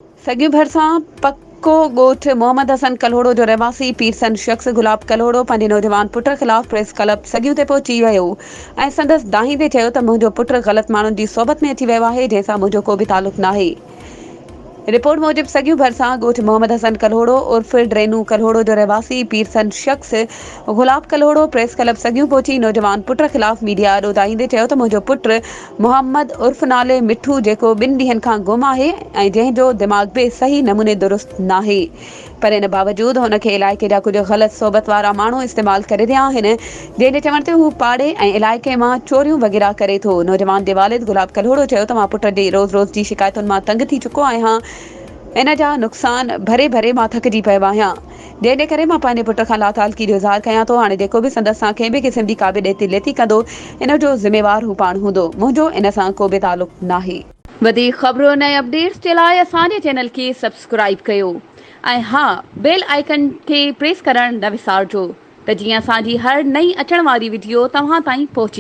सॻियूं भरिसां पक्को ॻोठ मोहम्मद हसन कल्होड़ो जो रहवासी पीरसन शख़्स गुलाब कल्होड़ो पंहिंजे नौजवान पुट ख़िलाफ़ प्रेस क्लब सॻियूं ते पहुची वियो ऐं संदसि दाहींदे चयो त मुंहिंजो पुटु ग़लति माण्हुनि जी सोबत में अची वियो आहे जंहिंसां मुंहिंजो को बि तालुक़ु नाहे। रिपोर्ट मूजिब सॻियूं भरिसां ॻोठ मोहम्मद हसन कल्होड़ो उर्फ़ ड्रेनू कल्होड़ो जो रहवासी पीरसन शख़्स गुलाब कल्होड़ो प्रेस क्लब सॻियूं पहुची नौजवान पुट ख़िलाफ़ मीडिया आॾो दाहींदे चयो त मुंहिंजो पुटु मोहम्मद उर्फ़ नाले मिठू जेको 2 ॾींहंनि खां गुम आहे ऐं जंहिंजो दिमाग़ बि सही नमूने दुरुस्त नाहे, पर इन बावजूदि हुनखे इलाइक़े जा कुझु ग़लति सोबत वारा माण्हू इस्तेमालु करे रहिया आहिनि जंहिंजे चवण ते हू पाड़े ऐं इलाइक़े मां चोरियूं वग़ैरह करे थो। नौजवान जे वालिद गुलाब कल्होड़ो चयो त मां पुट जी रोज़ जी शिकायतुनि मां तंग थी चुको आहियां। इन जा नुक़सान भरे भरे मां थकिजी पियो आहियां, जंहिंजे करे मां पंहिंजे पुट खां लातालगी जो इज़हार कयां थो। हाणे जेको बि संदसि सां कंहिं बि क़िस्म जी का बि ॾेती लेती कंदो इन जो ज़िम्मेवार हू पाण हूंदो, मुंहिंजो इन सां को बि तालुक़ु नाहे। वधीक ख़बरुनि ऐं अपडेट्स जे लाइ असांजे चैनल खे सब्सक्राइब कयो ऐं हा, बेल आइकन खे प्रेस करणु न विसारिजो त जीअं असांजी हर नई अचण वारी वीडियो तव्हां ताईं पहुची